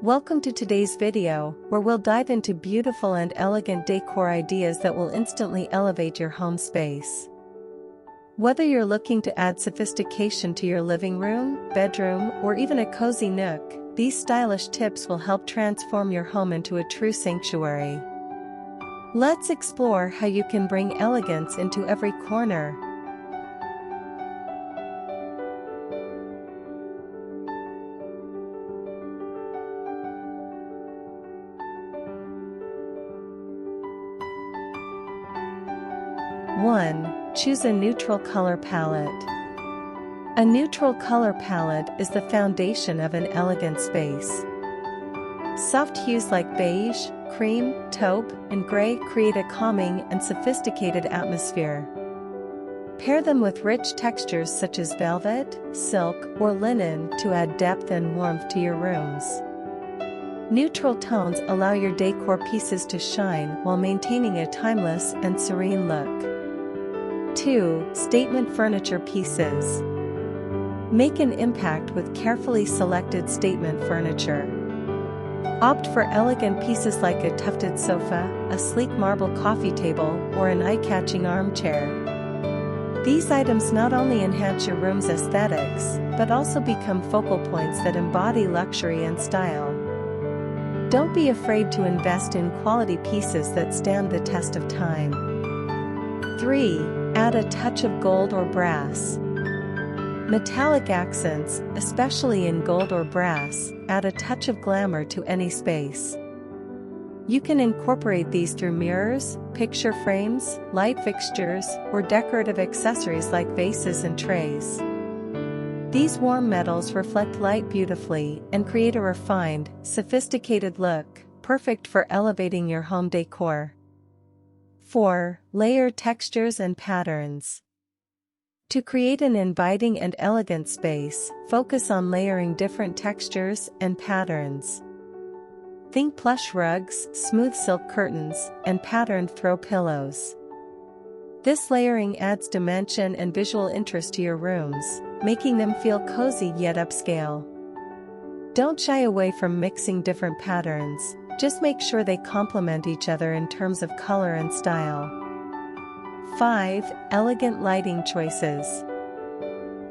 Welcome to today's video, where we'll dive into beautiful and elegant decor ideas that will instantly elevate your home space. Whether you're looking to add sophistication to your living room, bedroom, or even a cozy nook, these stylish tips will help transform your home into a true sanctuary. Let's explore how you can bring elegance into every corner. One, choose a neutral color palette. A neutral color palette is the foundation of an elegant space. Soft hues like beige, cream, taupe, and gray create a calming and sophisticated atmosphere. Pair them with rich textures such as velvet, silk, or linen to add depth and warmth to your rooms. Neutral tones allow your decor pieces to shine while maintaining a timeless and serene look. 2. Statement furniture pieces. Make an impact with carefully selected statement furniture. Opt for elegant pieces like a tufted sofa, a sleek marble coffee table, or an eye-catching armchair. These items not only enhance your room's aesthetics, but also become focal points that embody luxury and style. Don't be afraid to invest in quality pieces that stand the test of time. 3. Add a touch of gold or brass. Metallic accents, especially in gold or brass, add a touch of glamour to any space. You can incorporate these through mirrors, picture frames, light fixtures, or decorative accessories like vases and trays. These warm metals reflect light beautifully and create a refined, sophisticated look, perfect for elevating your home decor. 4. Layer textures and patterns. To create an inviting and elegant space, focus on layering different textures and patterns. Think plush rugs, smooth silk curtains, and patterned throw pillows. This layering adds dimension and visual interest to your rooms, making them feel cozy yet upscale. Don't shy away from mixing different patterns. Just make sure they complement each other in terms of color and style. 5. Elegant lighting choices.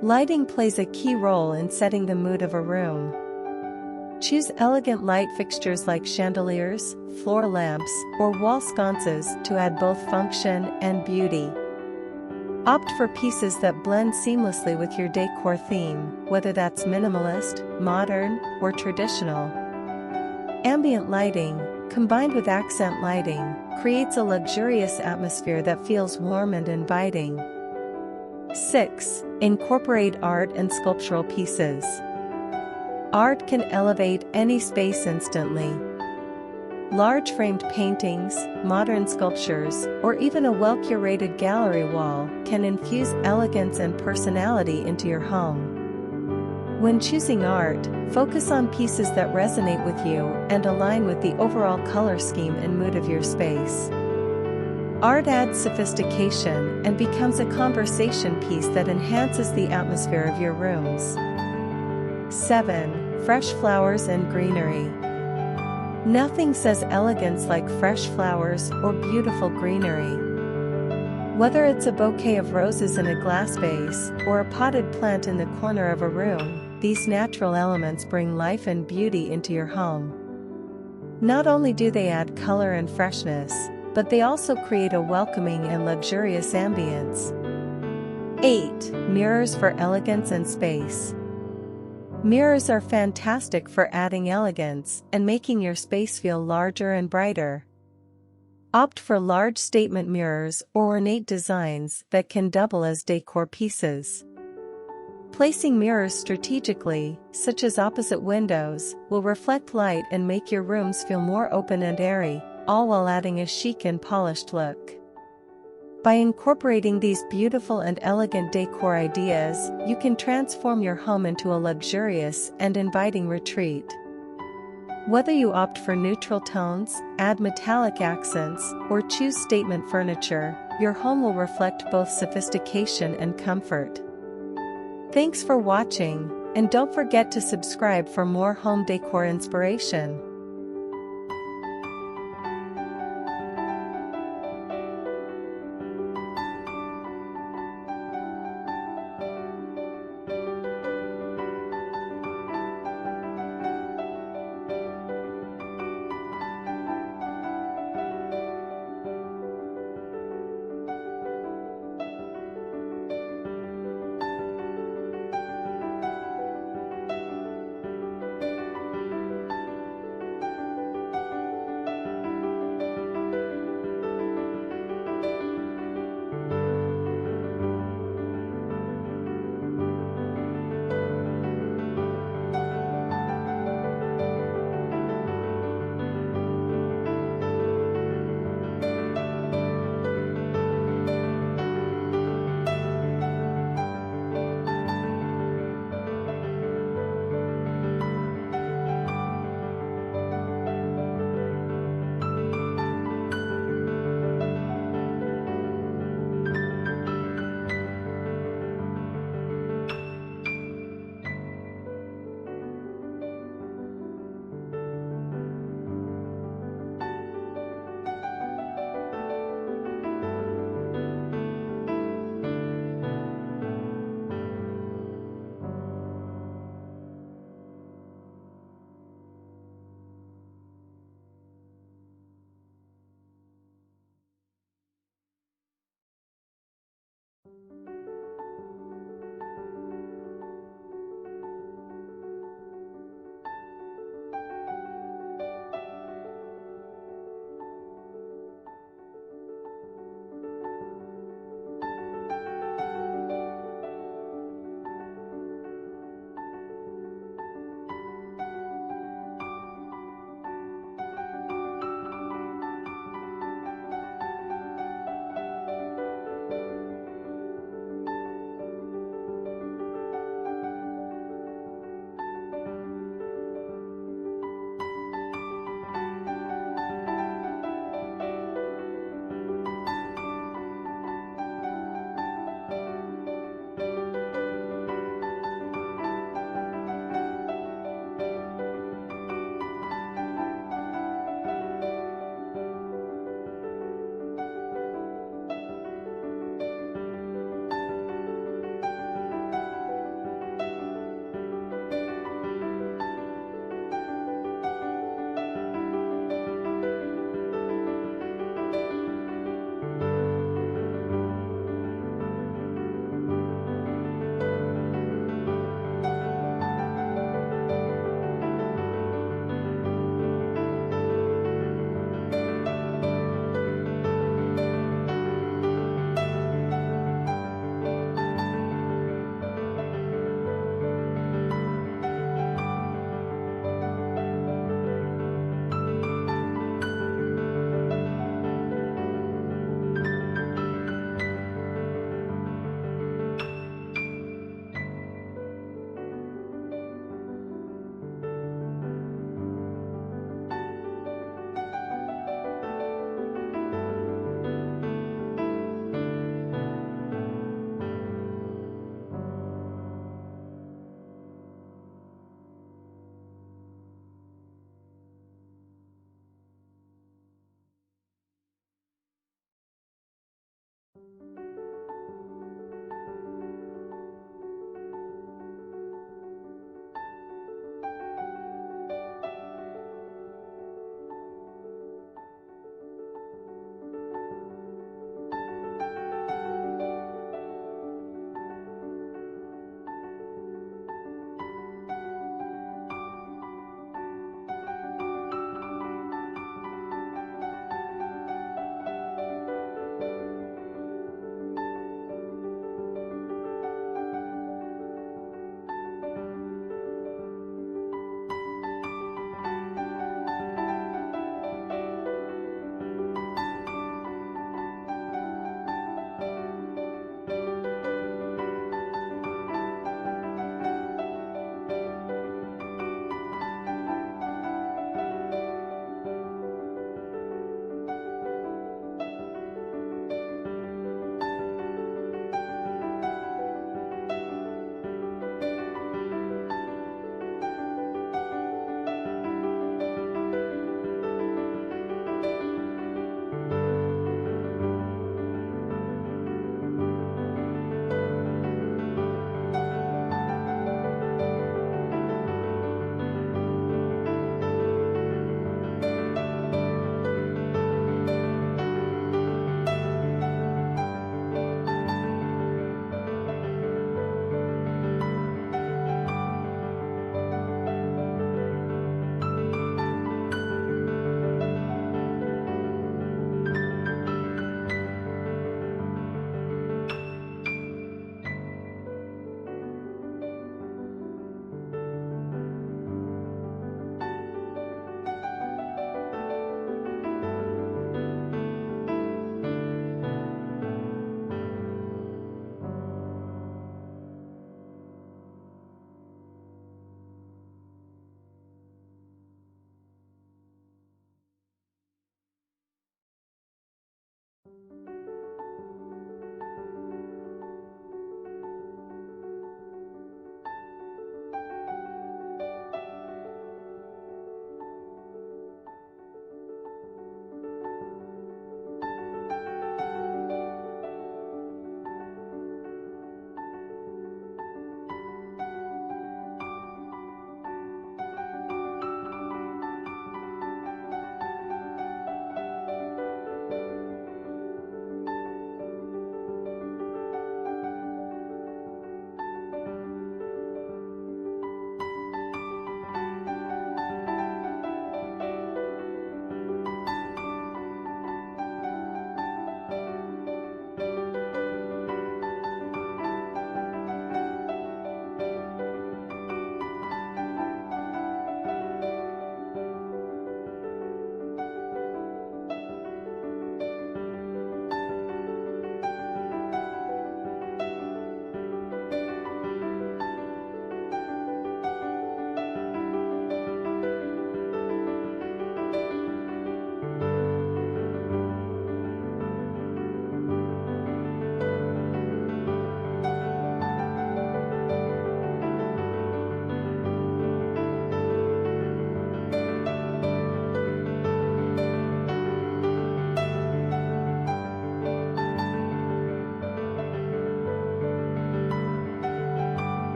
Lighting plays a key role in setting the mood of a room. Choose elegant light fixtures like chandeliers, floor lamps, or wall sconces to add both function and beauty. Opt for pieces that blend seamlessly with your decor theme, whether that's minimalist, modern, or traditional. Ambient lighting, combined with accent lighting, creates a luxurious atmosphere that feels warm and inviting. 6. Incorporate art and sculptural pieces. Art can elevate any space instantly. Large framed paintings, modern sculptures, or even a well-curated gallery wall can infuse elegance and personality into your home. When choosing art, focus on pieces that resonate with you and align with the overall color scheme and mood of your space. Art adds sophistication and becomes a conversation piece that enhances the atmosphere of your rooms. 7. Fresh flowers and greenery. Nothing says elegance like fresh flowers or beautiful greenery. Whether it's a bouquet of roses in a glass vase or a potted plant in the corner of a room, these natural elements bring life and beauty into your home. Not only do they add color and freshness, but they also create a welcoming and luxurious ambience. 8. Mirrors for elegance and space. Mirrors are fantastic for adding elegance and making your space feel larger and brighter. Opt for large statement mirrors or ornate designs that can double as decor pieces. Placing mirrors strategically, such as opposite windows, will reflect light and make your rooms feel more open and airy, all while adding a chic and polished look. By incorporating these beautiful and elegant decor ideas, you can transform your home into a luxurious and inviting retreat. Whether you opt for neutral tones, add metallic accents, or choose statement furniture, your home will reflect both sophistication and comfort. Thanks for watching. And don't forget to subscribe for more home decor inspiration.